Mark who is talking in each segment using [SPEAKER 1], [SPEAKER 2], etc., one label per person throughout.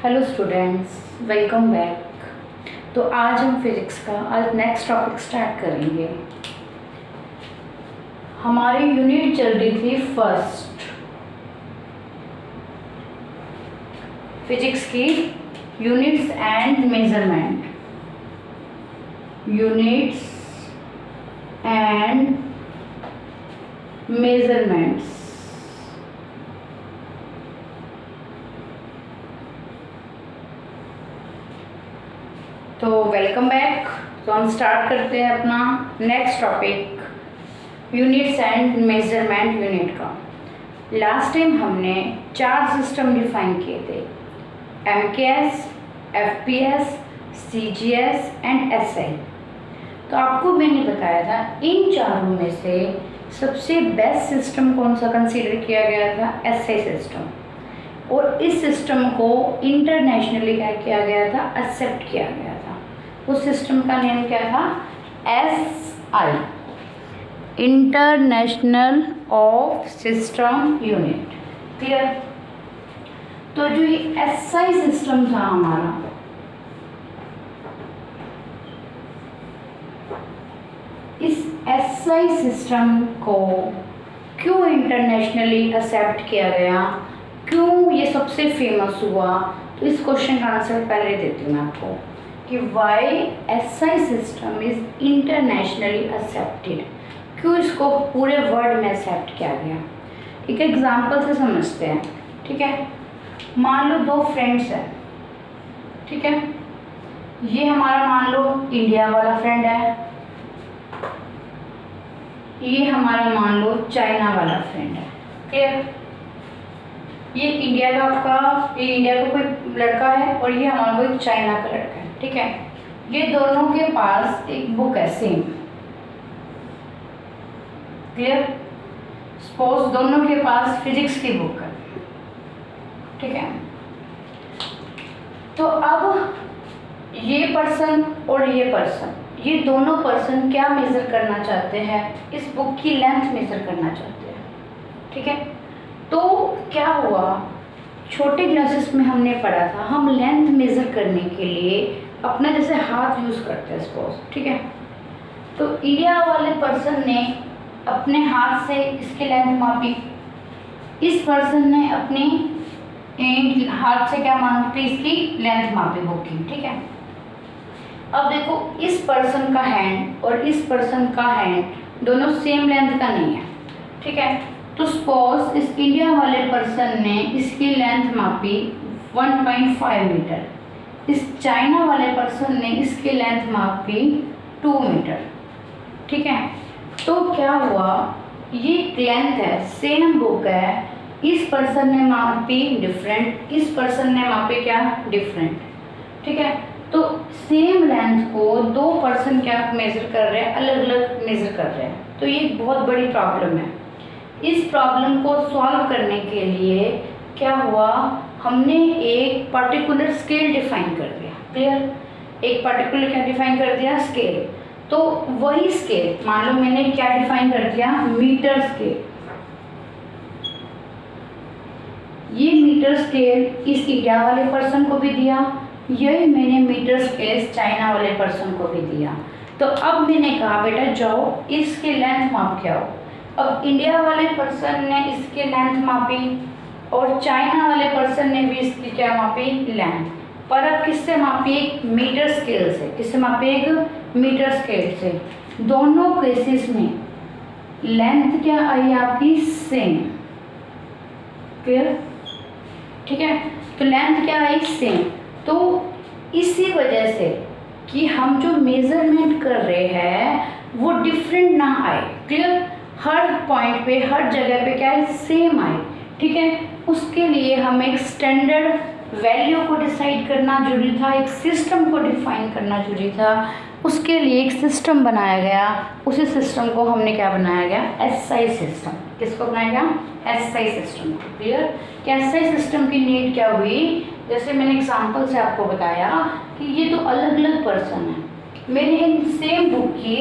[SPEAKER 1] Hello students, welcome back. तो आज हम फिजिक्स का आज नेक्स्ट टॉपिक स्टार्ट करेंगे। हमारी यूनिट चल रही थी फर्स्ट फिजिक्स की units and measurement, units and measurements. तो वेलकम बैक। तो हम स्टार्ट करते हैं अपना next topic, units and measurement unit का। लास्ट टाइम हमने 4 सिस्टम डिफाइन किए थे, MKS, FPS, CGS and SI। तो आपको मैंने बताया था इन चारों में से सबसे बेस्ट सिस्टम कौन सा कंसीडर किया गया था, SI सिस्टम। और इस सिस्टम को इंटरनेशनली क्या किया गया था, एक्सेप्ट किया गया था। उस सिस्टम का नेम क्या था, SI, international of system unit. Clear. तो जो ये SI सिस्टम था हमारा, इस SI सिस्टम को क्यों इंटरनेशनली एक्सेप्ट किया गया, क्यों ये सबसे फेमस हुआ, तो इस क्वेश्चन का आंसर पहले देती हूँ मैं आपको कि why SI system is internationally accepted, क्यों इसको पूरे वर्ल्ड में एक्सेप्ट किया गया। एक एग्जांपल से समझते हैं। ठीक है, मान लो 2 फ्रेंड्स हैं। ठीक है, ये हमारा मान लो इंडिया वाला फ्रेंड है, ये हमारा मान लो चाइना वाला फ्रेंड है। क्लियर। ये इंडिया का आपका, ये इंडिया का कोई लड़का है और ये हमारा कोई चाइना का लड़का है। ठीक है, ये दोनों के पास एक बुक है सेम। क्लियर। सपोज दोनों के पास फिजिक्स की बुक है। ठीक है, तो अब ये पर्सन और ये पर्सन, ये दोनों पर्सन क्या मेजर करना चाहते हैं, इस बुक की लेंथ मेजर करना चाहते हैं। ठीक है, तो क्या हुआ, छोटे क्लासेस में हमने पढ़ा था, हम लेंथ मेजर करने के लिए अपना जैसे हाथ यूज करते हैं सपोज। ठीक है, तो इंडिया वाले पर्सन ने अपने हाथ से इसकी लेंथ मापी, इस पर्सन ने अपने हाथ से क्या मापी, इसकी लेंथ मापी बुक की। ठीक है, अब देखो इस पर्सन का हैंड और इस पर्सन का हैंड दोनों सेम लेंथ का नहीं है। ठीक है, तो सपोज इस इंडिया वाले पर्सन ने इसकी लेंथ मापी 1.5 मीटर, इस चाइना वाले पर्सन ने इसकी लेंथ मापी 2 मीटर। ठीक है, तो क्या हुआ, ये लेंथ है, सेम बुक है, इस पर्सन ने मापी डिफरेंट, इस पर्सन ने मापी क्या, डिफरेंट। ठीक है, तो सेम लेंथ को 2 पर्सन क्या मेजर कर रहे हैं, अलग अलग मेजर कर रहे हैं। तो ये बहुत बड़ी प्रॉब्लम है। इस प्रॉब्लम को सॉल्व करने के लिए क्या हुआ, हमने एक पर्टिकुलर स्केल डिफाइन कर दिया। क्लियर। एक पर्टिकुलर क्या डिफाइन कर दिया, स्केल। तो वही स्केल, मान लो मैंने क्या डिफाइन कर दिया, मीटर स्केल। ये मीटर स्केल इस इंडिया वाले पर्सन को भी दिया, यही मैंने मीटर स्केल चाइना वाले पर्सन को भी दिया। तो अब मैंने कहा बेटा जाओ इसकी लेंथ माप के आओ। अब इंडिया वाले पर्सन ने इसकी लेंथ मापी और चाइना वाले पर्सन ने भी इसकी क्या मापी, लेंथ। पर अब किससे मापी, एक मीटर स्केल से। किससे मापी, एक मीटर स्केल से। दोनों केसेस में लेंथ क्या आई आपकी, सेम। क्लियर। ठीक है, तो लेंथ क्या आई, सेम। तो इसी वजह से कि हम जो मेजरमेंट कर रहे हैं वो डिफरेंट ना आए। क्लियर। हर पॉइंट पे, हर जगह पे क्या है, सेम आए। ठीक है, उसके लिए हमें एक स्टैंडर्ड वैल्यू को डिसाइड करना जरूरी था, एक सिस्टम को डिफाइन करना जरूरी था। उसके लिए एक सिस्टम बनाया गया, उसी सिस्टम को हमने क्या बनाया गया, SI सिस्टम। किसको बनाया गया, SI सिस्टम। क्लियर। कि SI सिस्टम की नीड क्या हुई, जैसे मैंने एग्जांपल से आपको बताया कि ये तो अलग अलग पर्सन है, मैंने इन सेम बुक की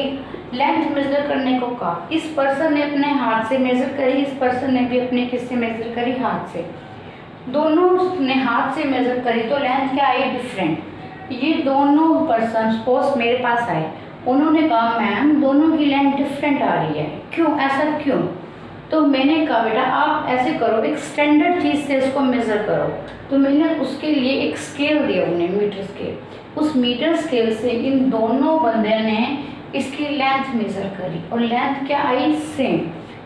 [SPEAKER 1] लेंथ मेजर करने को कहा, इस पर्सन ने अपने हाथ से मेजर करी, इस पर्सन ने भी अपने किससे मेजर करी, हाथ से। दोनों ने हाथ से मेजर करी तो लेंथ क्या आई, डिफरेंट। ये दोनों पर्सन सपोज मेरे पास आए, उन्होंने कहा मैम दोनों की लेंथ डिफरेंट आ रही है, क्यों, ऐसा क्यों? तो मैंने कहा बेटा आप ऐसे करो, एक स्टैंडर्ड चीज़ से इसको मेज़र करो। तो मैंने उसके लिए एक स्केल दिया उन्हें, मीटर स्केल। उस मीटर स्केल से इन दोनों बंदे ने इसकी लेंथ मेज़र करी और लेंथ क्या आई, सेम।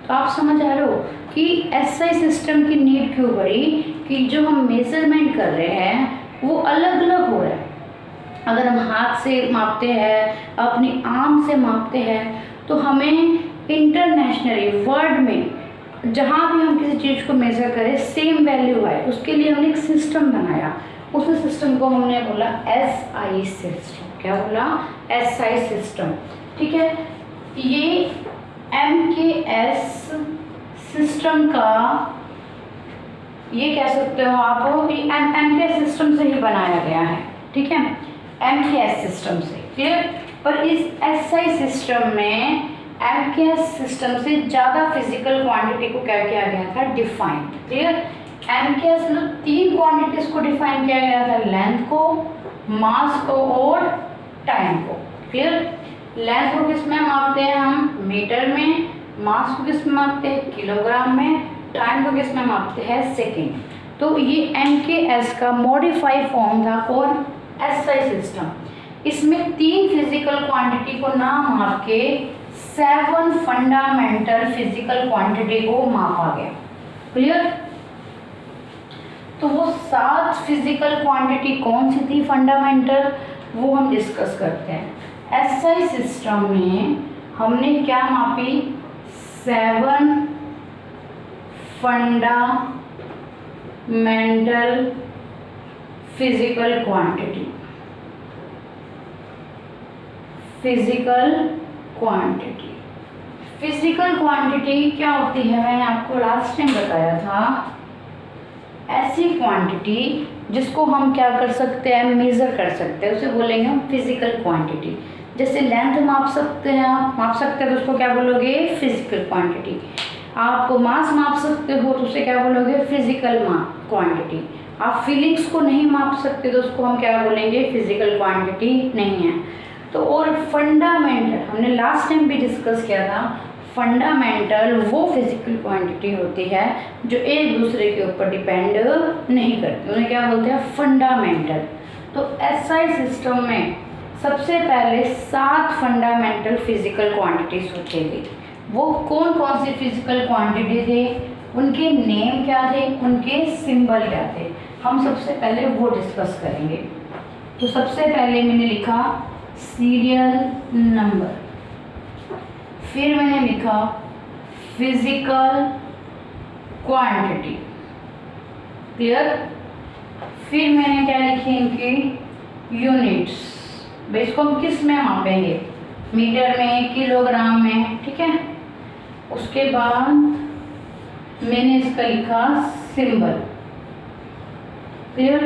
[SPEAKER 1] तो आप समझ आ रहे हो कि एसआई सिस्टम की नीड क्यों पड़ी, कि जो हम मेजरमेंट कर रहे हैं वो अलग अलग हो रहा है। अगर हम हाथ से मापते हैं, अपनी आर्म से मापते हैं, तो हमें इंटरनेशनली वर्ल्ड में जहाँ भी हम किसी चीज़ को मेज़र करें सेम वैल्यू आए, उसके लिए हमने एक सिस्टम बनाया। उस सिस्टम को हमने बोला एसआई सिस्टम। क्या बोला, एसआई सिस्टम। ठीक है, ये एमकेएस सिस्टम का, ये कह सकते हो आप, एमकेएस सिस्टम से ही बनाया गया है। ठीक है, एमकेएस सिस्टम से, क्लियर। पर इस एसआई सिस्टम में एमकेएस सिस्टम से ज़्यादा फिजिकल क्वांटिटी को क्या किया गया था, डिफाइन, क्लियर। एमकेएस में 3 क्वांटिटीज को डिफाइन किया गया था, लेंथ को, मास को और टाइम को, क्लियर। लेंथ को किस में मापते हैं हम, मीटर में, मास को किस में मापते हैं, किलोग्राम में, टाइम को किस में मापते हैं, सेकेंड। तो ये एमकेएस का मॉडिफाइड फॉर्म था, कौन, एसआई सिस्टम। इसमें 3 फिजिकल क्वांटिटी को ना माप के 7 फंडामेंटल फिजिकल क्वांटिटी को मापा गया, क्लियर। तो वो 7 फिजिकल क्वांटिटी कौन सी थी फंडामेंटल, वो हम डिस्कस करते हैं। एसआई सिस्टम में हमने क्या मापी, 7 fundamental physical quantity. Physical quantity, physical quantity क्या होती है, मैंने आपको लास्ट टाइम बताया था, ऐसी क्वांटिटी जिसको हम क्या कर सकते हैं, मेज़र कर सकते हैं, उसे बोलेंगे हम फिजिकल क्वांटिटी। जैसे लेंथ माप सकते हैं, आप माप सकते हैं तो उसको क्या बोलोगे, फिजिकल क्वांटिटी। आप मास माप सकते हो तो उसे क्या बोलोगे, फिजिकल क्वांटिटी। आप फीलिंग्स को नहीं माप सकते तो उसको हम क्या बोलेंगे, फिजिकल क्वांटिटी नहीं है। तो और फंडामेंटल हमने लास्ट टाइम भी डिस्कस किया था, फंडामेंटल वो फिजिकल क्वांटिटी होती है जो एक दूसरे के ऊपर डिपेंड नहीं करती, उन्हें क्या बोलते हैं, फंडामेंटल। तो एसआई सिस्टम में सबसे पहले 7 फंडामेंटल फिजिकल क्वांटिटीज होती थी। वो कौन कौन सी फिजिकल क्वांटिटी थे, उनके नेम क्या थे, उनके सिंबल क्या थे, हम सबसे पहले वो डिस्कस करेंगे। तो सबसे पहले मैंने लिखा सीरियल नंबर, फिर मैंने लिखा फिजिकल क्वांटिटी, क्लियर। फिर मैंने क्या लिखी, इनकी यूनिट्स, भाई इसको हम किस में मापेंगे, मीटर में, किलोग्राम में, ठीक है। उसके बाद मैंने इसका लिखा सिंबल, क्लियर।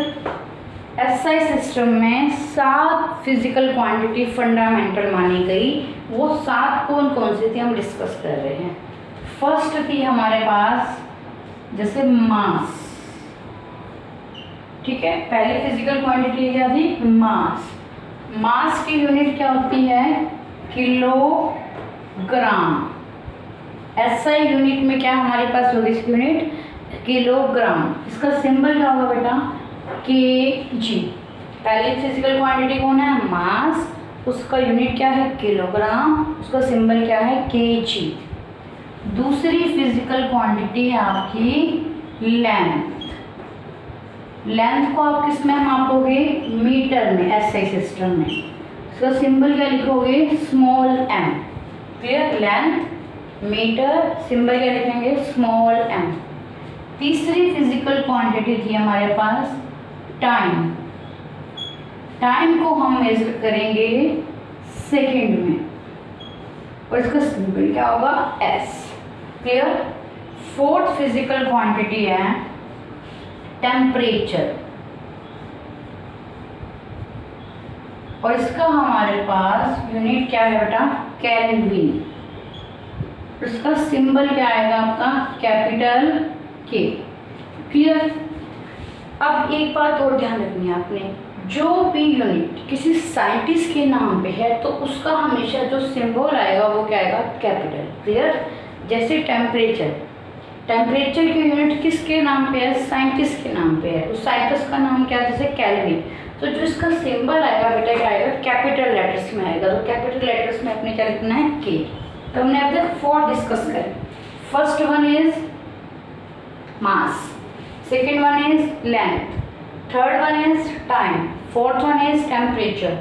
[SPEAKER 1] एसआई सिस्टम में 7 फिजिकल क्वांटिटी फंडामेंटल मानी गई। वो 7 कौन कौन सी थी हम डिस्कस कर रहे हैं। फर्स्ट थी हमारे पास जैसे मास, ठीक है, पहले फिजिकल क्वांटिटी क्या थी, मास। मास की यूनिट क्या होती है, किलोग्राम। एसआई यूनिट में क्या हमारे पास होगी इसकी यूनिट, किलोग्राम। इसका सिंबल क्या होगा बेटा, केजी। पहली फिजिकल क्वांटिटी कौन है, मास, उसका यूनिट क्या है, किलोग्राम, उसका सिंबल क्या है, केजी। दूसरी फिजिकल क्वांटिटी है आपकी लेंथ। लेंथ को आप किस में मापोगे, मीटर में, एसआई सिस्टम में। इसका सिंबल क्या लिखोगे, small M, clear. Length metre, symbol क्या लिखेंगे, स्मॉल एम। तीसरी फिजिकल क्वांटिटी थी हमारे पास टाइम। टाइम को हम मेजर करेंगे सेकंड में और इसका सिंबल क्या होगा, S, clear. Fourth physical quantity है टेम्परेचर और इसका हमारे पास यूनिट क्या है बेटा, केल्विन। इसका सिंबल क्या आएगा आपका, कैपिटल के, क्लियर। अब एक बात और ध्यान रखनी है आपने, जो भी यूनिट किसी साइंटिस्ट के नाम पे है तो उसका हमेशा जो सिंबल आएगा वो क्या आएगा, कैपिटल। क्लियर? जैसे टेम्परेचर, टेम्परेचर की यूनिट किसके नाम पे है, साइंटिस्ट के नाम पे है। उस साइंटिस्ट का नाम क्या है, जैसे केल्विन, तो जो इसका सिंबल आएगा बेटा क्या आएगा, कैपिटल लेटर्स में आएगा। तो कैपिटल लेटर्स में अपने क्या लिखना है, के। तो हमने अब तक 4 डिस्कस करें। First one is mass, second one is length, third one is time, fourth one is temperature.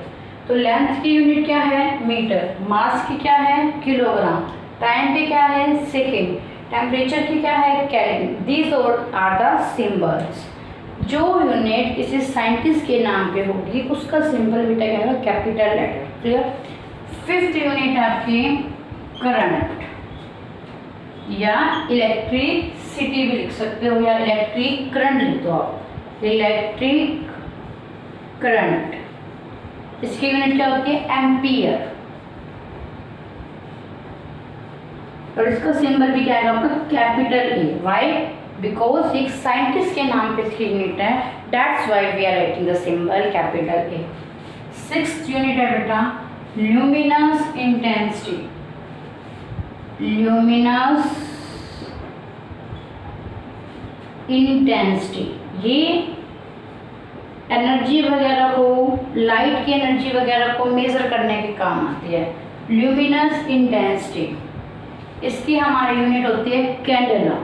[SPEAKER 1] तो लेंथ की यूनिट क्या है, मीटर, मास की क्या है, किलोग्राम, टाइम की क्या है, सेकेंड, टेम्परेचर की क्या है, Kelvin. These are the symbols. जो यूनिट किसी साइंटिस्ट के नाम पे होगी उसका सिंबल बेटा क्या होगा, capital letter. Clear? Fifth unit आपकी करंट या इलेक्ट्रिसिटी भी लिख सकते हो, या इलेक्ट्रिक करंट लिख दो आप, इलेक्ट्रिक करंट। इसकी यूनिट क्या होती है, एम्पियर। और इसका सिंबल भी क्या आएगा आपका, कैपिटल ए। वाई? बिकॉज एक साइंटिस्ट के नाम पे इसकी यूनिट है, that's why we are writing the symbol capital A. Sixth unit है बेटा ल्यूमिनस इंटेंसिटी। ल्यूमिनस इंटेंसिटी, ये एनर्जी वगैरह को, लाइट की एनर्जी वगैरह को मेजर करने के काम आती है। ल्यूमिनस इंटेंसिटी, इसकी हमारी यूनिट होती है कैंडेला।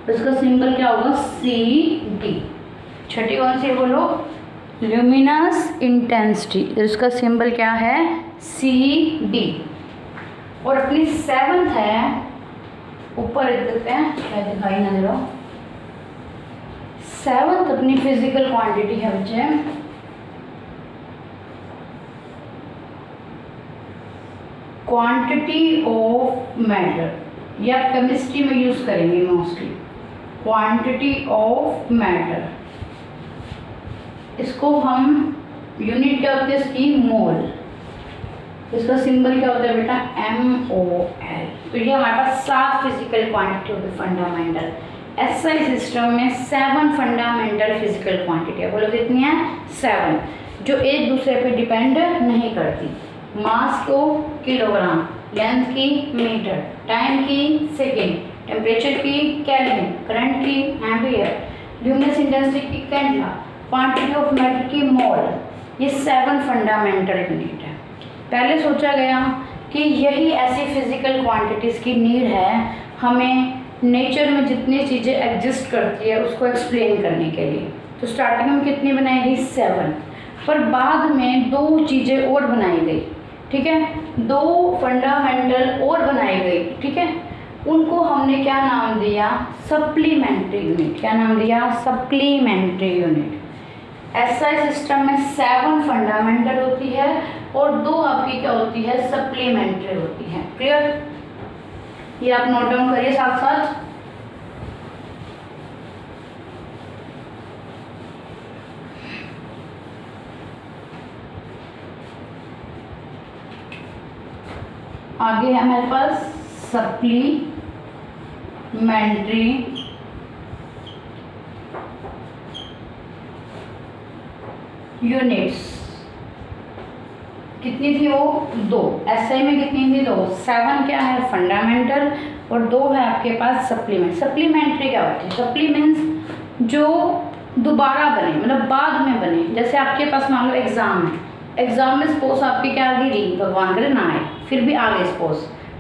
[SPEAKER 1] इसका सिंबल क्या होगा, CD। छठी कौन सी बोलो, ल्यूमिनस इंटेंसिटी, इसका सिंबल क्या है, CD। और अपनी सेवंथ है, ऊपर लिख देते हैं, क्या दिखाई ना दे रहा, सेवंथ अपनी फिजिकल क्वांटिटी है बच्चे, क्वांटिटी ऑफ मैटर, या केमिस्ट्री में यूज करेंगे मोस्टली, क्वांटिटी ऑफ मैटर। इसको हम यूनिट क्या होती है इसकी, मोल। इसका सिंबल क्या होता है बेटा, MOL। तो ये हमारे पास 7 फिजिकल क्वांटिटी होती है फंडामेंटल। SI सिस्टम में 7 फंडामेंटल फिजिकल क्वांटिटी है। बोलो कितनी है, 7, जो एक दूसरे पे डिपेंड नहीं करती। मास को किलोग्राम, लेंथ की मीटर, टाइम की सेकेंड, टेम्परेचर की केल्विन, करंट की एम्पियर, ल्यूमिनस इंटेंसिटी की कैंडेला, क्वांटिटी ऑफ मैटर की मोल। ये 7 फंडामेंटल यूनिट है। पहले सोचा गया कि यही ऐसी फिजिकल क्वांटिटीज़ की नीड है हमें नेचर में जितनी चीज़ें एग्जिस्ट करती है उसको एक्सप्लेन करने के लिए। तो स्टार्टिंग में कितनी बनाई गई, 7, पर बाद में 2 चीज़ें और बनाई गई। ठीक है, 2 फंडामेंटल और बनाई गई। ठीक है, उनको हमने क्या नाम दिया, सप्लीमेंट्री यूनिट। क्या नाम दिया, सप्लीमेंट्री यूनिट। SI सिस्टम में 7 फंडामेंटल होती है और 2 आपकी क्या होती है, सप्लीमेंट्री होती है। क्लियर? ये आप नोट डाउन करिए साथ साथ। आगे है हमारे पास सप्लीमेंट्री यूनिट्स। कितनी थी वो, 2। SI में कितनी थी, 2। 7 क्या है फंडामेंटल और 2 है आपके पास सप्लीमेंट। सप्लीमेंट्री क्या होती है, सप्लीमेंट्स जो दोबारा बने, मतलब बाद में बने। जैसे आपके पास मान लो एग्जाम है, एग्जाम में सपोज आपकी क्या आ गई, री, भगवान करे ना आए, फिर भी आ गए सपोज।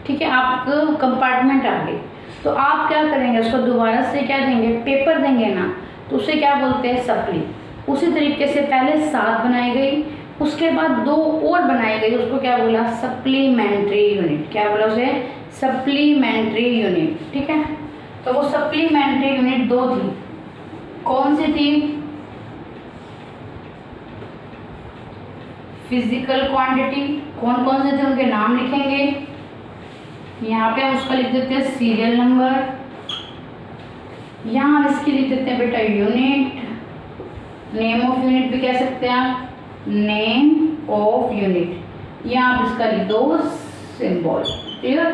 [SPEAKER 1] ठीक है, आपको कंपार्टमेंट आ गई, तो आप क्या करेंगे, उसको दोबारा से क्या देंगे, पेपर देंगे ना, तो उसे क्या बोलते हैं, सप्ली। उसी तरीके से पहले 7 बनाई गई, उसके बाद 2 और बनाई गई, उसको क्या बोला, सप्लीमेंट्री यूनिट। क्या बोला उसे, सप्लीमेंट्री यूनिट। ठीक है, तो वो सप्लीमेंट्री यूनिट 2 थी। कौन सी थी, फिजिकल क्वांटिटी। कौन कौन से थे उनके नाम लिखेंगे, यहाँ पे हम उसका लिख देते हैं सीरियल नंबर, यहाँ हम इसकी लिख देते हैं बेटा यूनिट, नेम ऑफ यूनिट भी कह सकते हैं आप, नेम ऑफ यूनिट। यहाँ आप इसका लिख दो सिंबल। क्लियर?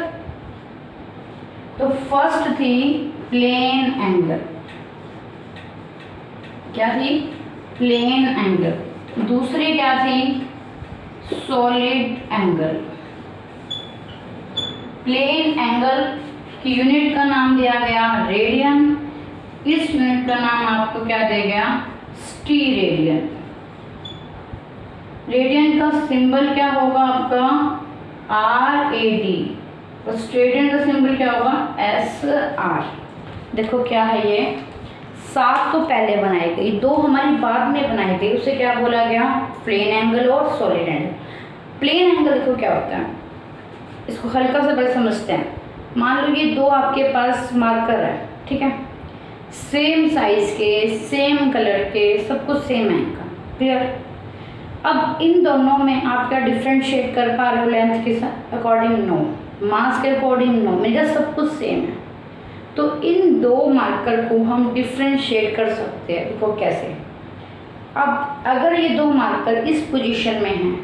[SPEAKER 1] तो फर्स्ट थी प्लेन एंगल, क्या थी? Plane angle. दूसरी क्या थी? Solid angle. प्लेन एंगल की यूनिट का नाम दिया गया रेडियन। इस यूनिट का नाम आपको क्या दिया गया? स्टीरेडियन। रेडियन का सिंबल क्या होगा आपका? RAD। और स्टीरेडियन का सिंबल क्या होगा? SR। देखो क्या है ये, 7 तो पहले बनाई गई, 2 हमारी बाद में बनाई गई। उसे क्या बोला गया? प्लेन एंगल और सॉलिड एंगल। प्लेन एंगल देखो क्या होता है, इसको हल्का सा बड़े समझते हैं। मान लो ये 2 आपके पास मार्कर है, ठीक है, सेम साइज के, सेम कलर के, सब कुछ सेम है इनका, क्लियर। अब इन दोनों में आप क्या डिफ्रेंशिएट कर पा रहे हो? लेंथ के अकॉर्डिंग नो, मास के अकॉर्डिंग नो, मेरा सब कुछ सेम है। तो इन 2 मार्कर को हम डिफ्रेंशिएट कर सकते हैं। देखो कैसे। अब अगर ये 2 मार्कर इस पोजीशन में हैं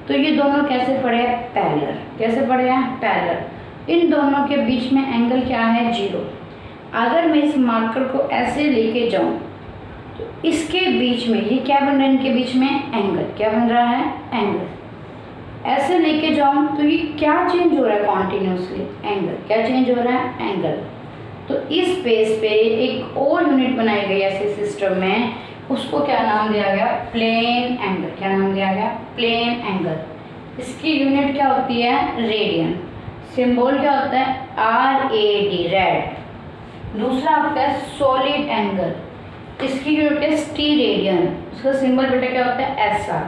[SPEAKER 1] तो ये दोनों कैसे पड़े हैं? पैरेलल। कैसे पड़े हैं? पैरेलल। इन दोनों के बीच में एंगल क्या है? 0। अगर मैं इस मार्कर को ऐसे लेके जाऊं तो इसके बीच में ये क्या बन रहा है? इनके बीच में एंगल क्या बन रहा है? एंगल। ऐसे लेके जाऊं तो ये क्या चेंज हो रहा है? Continuously angle. क्या चेंज हो रहा है? एंगल। तो इस बेस पे एक और यूनिट बनाई गई ऐसे सिस्टम में, उसको क्या नाम दिया गया? Plane angle. क्या नाम दिया गया? Plane angle. इसकी यूनिट क्या होती है? रेडियन। सिंबल क्या होता है? RAD, red. दूसरा आपका है सॉलिड एंगल, इसकी यूनिट है स्टीरेडियन, उसका सिंबल बेटा क्या होता है? SR।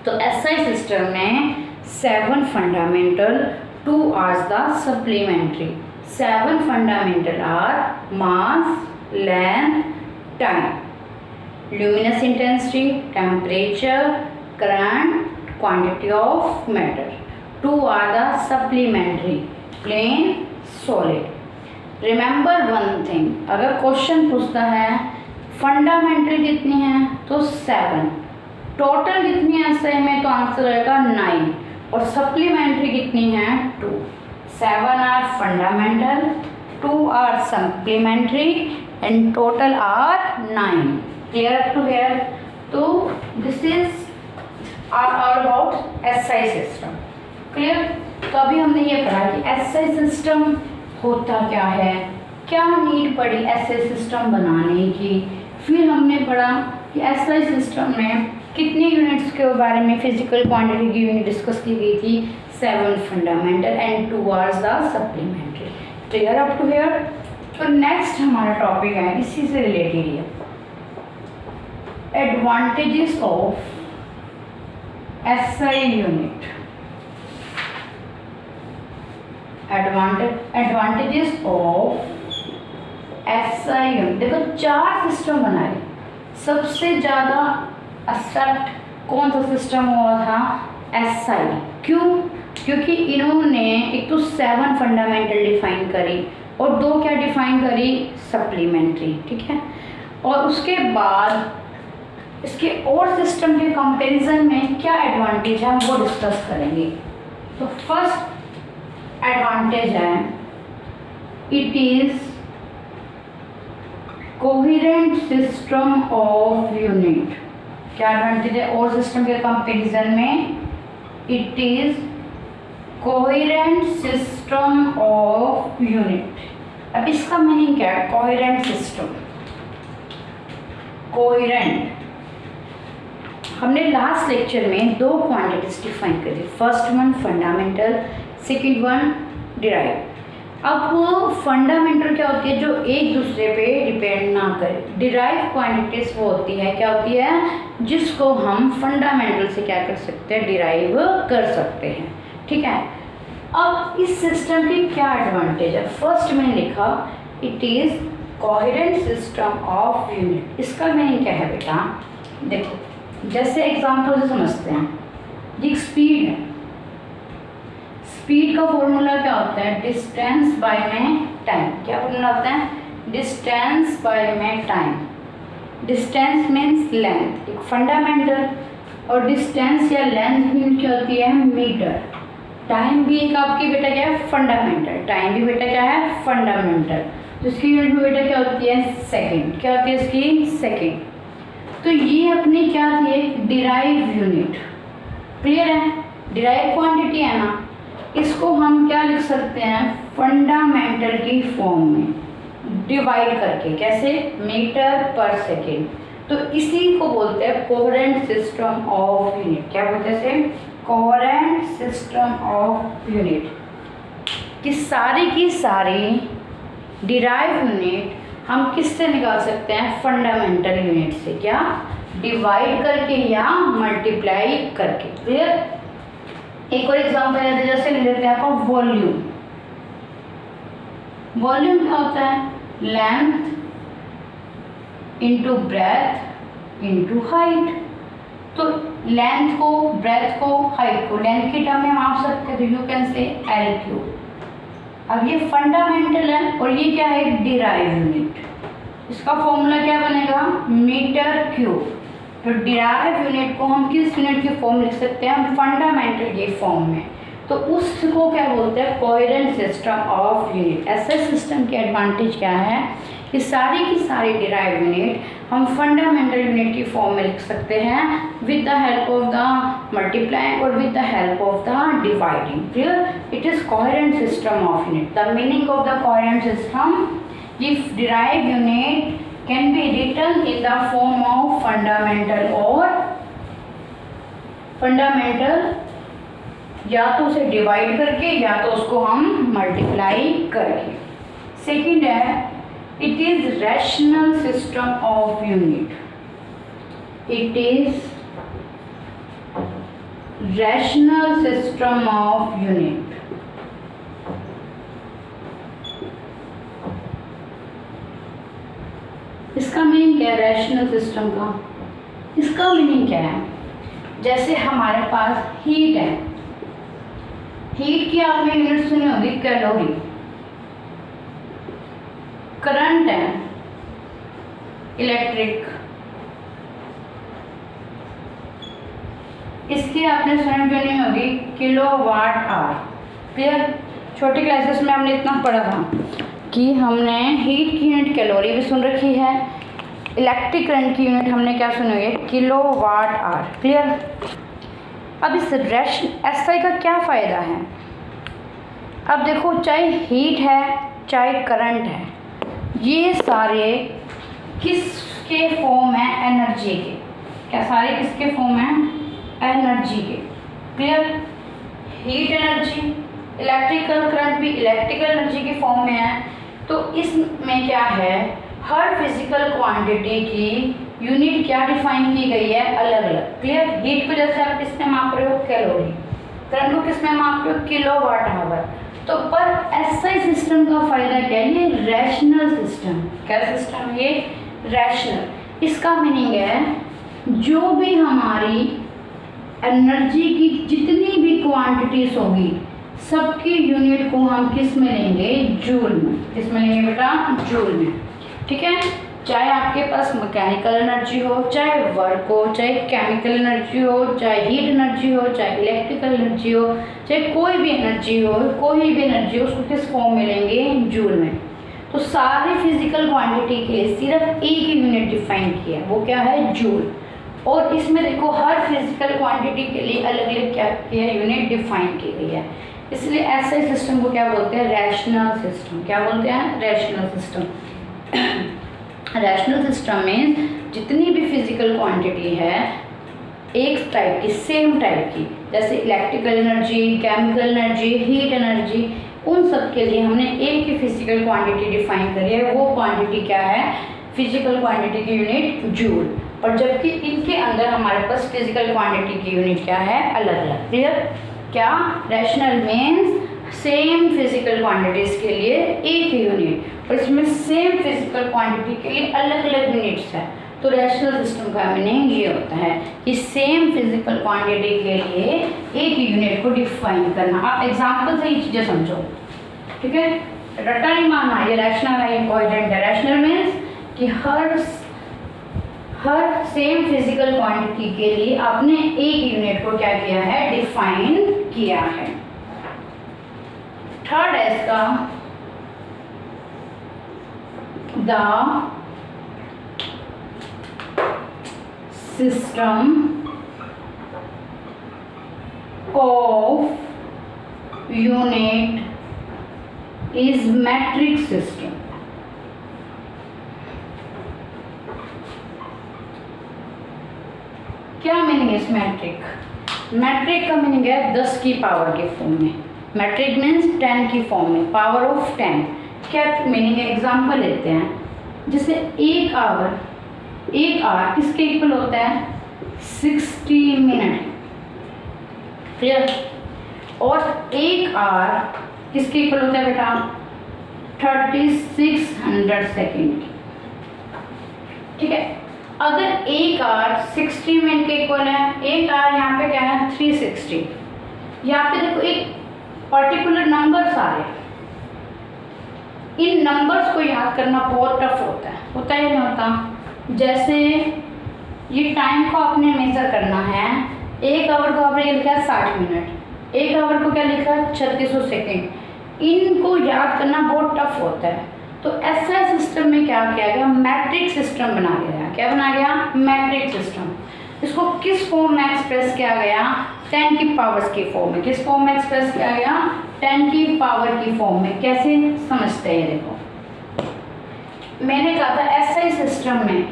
[SPEAKER 1] तो SI सिस्टम में 7 fundamental, 2 are the supplementary. 7 fundamental are mass, length, time, luminous intensity, temperature, current, quantity of matter. 2 are the supplementary, plain, solid. Remember one thing, अगर क्वेश्चन पूछता है फंडामेंटल कितनी है तो 7, टोटल कितनी है SI में तो आंसर आएगा 9, और सप्लीमेंट्री कितनी है? 2। 7 are fundamental, 2 are supplementary and total are 9. Clear up to here? तो this is all about SI system. Clear? तो अभी हमने ये पढ़ा कि SI सिस्टम होता क्या है, क्या नीड पड़ी SI सिस्टम बनाने की। फिर हमने पढ़ा कि SI सिस्टम में कितने यूनिट्स के बारे में फिजिकल क्वांटिटी की यूनिट डिस्कस की गई थी? 7 fundamental and 2 are the supplementary. Clear up to here? तो नेक्स्ट हमारा टॉपिक है इसी से रिलेटेड है, advantages of SI unit. Advantages of SI unit. देखो 4 सिस्टम बनाए, सबसे ज़्यादा अफेक्ट कौन सा सिस्टम हुआ था? SI। क्यों? क्योंकि इन्होंने एक तो 7 फंडामेंटल डिफाइन करी और 2 क्या डिफाइन करी? सप्लीमेंट्री, ठीक है। और उसके बाद इसके और सिस्टम के कंपैरिजन में क्या एडवांटेज है हम वो डिस्कस करेंगे। तो फर्स्ट एडवांटेज है it is coherent system of unit. क्या एडवांटेज है और सिस्टम के कंपैरिजन में? It is coherent system of unit. अब इसका मीनिंग क्या है? Coherent system, coherent. हमने लास्ट लेक्चर में 2 क्वांटिटीज डिफाइन कर दी, first one fundamental, second one derive. अब फंडामेंटल क्या होती है? जो एक दूसरे पे डिपेंड ना करे। डिराइव क्वांटिटीज वो होती है, क्या होती है? जिसको हम फंडामेंटल से क्या कर सकते हैं? डिराइव कर सकते हैं, ठीक है। अब इस सिस्टम की क्या एडवांटेज है? फर्स्ट मैंने लिखा it is coherent system of unit. इसका मीनिंग क्या है बेटा? देखो जैसे एग्जाम्पल से समझते हैं, ये स्पीड है, स्पीड का फॉर्मूला क्या होता है? डिस्टेंस बाय में टाइम। क्या फॉर्मूला होता है? डिस्टेंस बाय में टाइम। डिस्टेंस मीन्स लेंथ, एक फंडामेंटल, और डिस्टेंस या लेंथ मीन क्या होती है? मीटर। टाइम भी एक आपकी बेटा क्या है? फंडामेंटल। टाइम भी बेटा क्या है? फंडामेंटल। तो इसकी यूनिट भी बेटा क्या होती है? सेकेंड। क्या होती है इसकी? सेकेंड। तो ये अपनी क्या थी, एक डिराइव यूनिट। क्लियर है, डिराइव क्वांटिटी है ना, इसको हम क्या लिख सकते हैं, फंडामेंटल की फॉर्म में डिवाइड करके। कैसे, मीटर पर सेकेंड। तो इसी को बोलते हैं कोहेरेंट सिस्टम ऑफ यूनिट। क्या बोलते हैं इसे, कोहेरेंट सिस्टम ऑफ यूनिट। कि सारी की सारी डिराइव यूनिट हम किससे निकाल सकते हैं, फंडामेंटल यूनिट से। क्या, डिवाइड करके या मल्टीप्लाई करके। क्लियर। एक और एग्जांपल है, जैसे ले लेते हैं आपको वॉल्यूम। वॉल्यूम क्या होता है, length into breadth into height. तो लेंथ को, ब्रेथ को, हाइट को लेंथ की टर्म में माप सकते हैं, तो you can say L cube. अब ये फंडामेंटल है और ये क्या है, डिराइव यूनिट। इसका फॉर्मूला क्या बनेगा, मीटर क्यूब। तो डिराइव यूनिट को हम किस यूनिट की फॉर्म लिख सकते हैं, फंडामेंटल के फॉर्म में। तो उसको क्या बोलते हैं, कोहेरेंट सिस्टम ऑफ यूनिट। ऐसे सिस्टम के एडवांटेज क्या है कि सारी की सारी डिराइव यूनिट हम फंडामेंटल यूनिट की फॉर्म में लिख सकते हैं with the help of the multiplying और with the help of the dividing. Clear, it is coherent system of unit. The meaning of the coherent system, if derive unit can be written in the form of fundamental और fundamental, या तो उसे divide करके या तो उसको हम multiply करके। सेकेंड है, it is rational system of unit. It is rational system of unit. इसका मीनिंग क्या है रैशनल सिस्टम का, इसका मीनिंग क्या है, जैसे हमारे पास हीट है, हीट की आपने यूनिट सुनी होगी कैलोरी। करंट है, इलेक्ट्रिक, इसकी आपने सुनी जो नहीं होगी किलोवाट आवर। क्लियर, छोटी क्लासेस में हमने इतना पढ़ा था कि हमने हीट की यूनिट कैलोरी भी सुन रखी है, इलेक्ट्रिक करंट की यूनिट हमने क्या सुनी है, किलोवाट आवर। क्लियर। अब इस एसआई का क्या फ़ायदा है, अब देखो चाहे हीट है चाहे करंट है, ये सारे किसके फॉर्म है, एनर्जी के। क्या सारे किसके फॉर्म है, एनर्जी के। Clear, heat energy, electrical current भी इलेक्ट्रिकल एनर्जी के फॉर्म में है। तो इसमें क्या है, हर फिजिकल क्वांटिटी की यूनिट क्या डिफाइन की गई है, अलग अलग। क्लियर, हीट को जैसे आप किसमें माप रहे हो, कैलोरी, करंट को किसमें माप रहे हो, किलोवाट आवर। तो पर एसआई सिस्टम का फायदा क्या है, ये रैशनल सिस्टम। क्या सिस्टम है ये, रैशनल। इसका मीनिंग है जो भी हमारी एनर्जी की जितनी भी क्वांटिटीज होगी सबकी यूनिट को हम किस में लेंगे, जूल में। किस में लेंगे बेटा, जूल में। ठीक है, चाहे आपके पास मैकेनिकल एनर्जी हो, चाहे वर्क हो, चाहे केमिकल एनर्जी हो, चाहे हीट एनर्जी हो, चाहे इलेक्ट्रिकल एनर्जी हो, चाहे कोई भी एनर्जी हो, उसको किस फॉर्म में लेंगे, जूल में। तो सारी फिजिकल क्वांटिटी के लिए सिर्फ एक ही यूनिट डिफाइन किया, वो क्या है, जूल। और इसमें देखो हर फिजिकल क्वांटिटी के लिए अलग अलग क्या किया, यूनिट डिफाइन की गई है। इसलिए ऐसे सिस्टम को क्या बोलते हैं, रैशनल सिस्टम। क्या बोलते हैं, रैशनल सिस्टम। रैशनल सिस्टम में जितनी भी फिजिकल क्वांटिटी है एक टाइप की, सेम टाइप की, जैसे electrical energy, chemical energy, heat energy, उन सब के लिए हमने एक ही फिजिकल क्वांटिटी डिफाइन करी है। वो क्वांटिटी क्या है, फिजिकल क्वांटिटी की यूनिट जूल। और जबकि इनके अंदर हमारे पास फिजिकल क्वांटिटी की यूनिट क्या है, अलग अलग। क्लियर, क्या, rational means same physical quantities के लिए एक ही यूनिट, और इसमें सेम फिजिकल क्वांटिटी के लिए अलग अलग यूनिट्स है। तो रैशनल सिस्टम का मीनिंग ये होता है कि सेम फिजिकल क्वांटिटी के लिए एक ही यूनिट को डिफाइन करना। आप एग्जांपल से ये चीज़ें समझो, ठीक है, रट्टा नहीं मारना, ये रैशनल है, ये कोहेरेंट है। रैशनल मीन्स कि हर सेम फिजिकल क्वांटिटी के लिए आपने एक यूनिट को क्या किया है, डिफाइन किया है। थर्ड है इसका system of unit is metric system. क्या मीनिंग है इस मैट्रिक? मैट्रिक का मीनिंग है 10 की पावर के फॉर्म में। मैट्रिक मीन्स 10 की फॉर्म में, पावर ऑफ 10। क्या मीनिंग है? एग्जाम्पल लेते हैं, जैसे एक आवर किसके इक्वल होता है? 60 मिनट। क्लियर? और एक आवर किसके इक्वल होता है बेटा? 3600 सेकेंड। ठीक है, अगर एक आवर 60 मिनट के इक्वल है, एक आवर यहाँ पे क्या है? 360। यहाँ पे देखो एक पर्टिकुलर नंबर्स आ रहे हैं, इन नंबर्स को याद करना बहुत टफ होता है या नहीं होता? जैसे ये टाइम को आपने मेजर करना है, एक आवर को आपने लिखा है 60 मिनट, एक आवर को क्या लिखा है? 3600 सेकेंड। इनको याद करना बहुत टफ होता है, तो एसआई सिस्टम में क्या किया गया? मैट्रिक सिस्टम बना गया। क्या बना गया? Matric system. इसको किस फॉर्म में एक्सप्रेस किया गया? 10 की पावर्स की फॉर्म में। किस फॉर्म में एक्सप्रेस किया गया? 10 की पावर की फॉर्म में। कैसे समझते हैं? देखो, मैंने कहा था एसआई सिस्टम में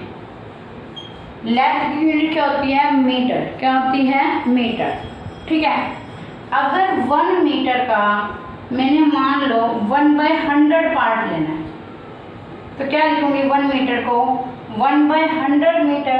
[SPEAKER 1] लेंथ की यूनिट क्या होती है? मीटर। क्या होती है? मीटर। ठीक है, अगर 1 मीटर का मैंने मान लो 1/100 पार्ट लेना है, तो क्या लिखूंगी? 1 मीटर को 1/100 मीटर।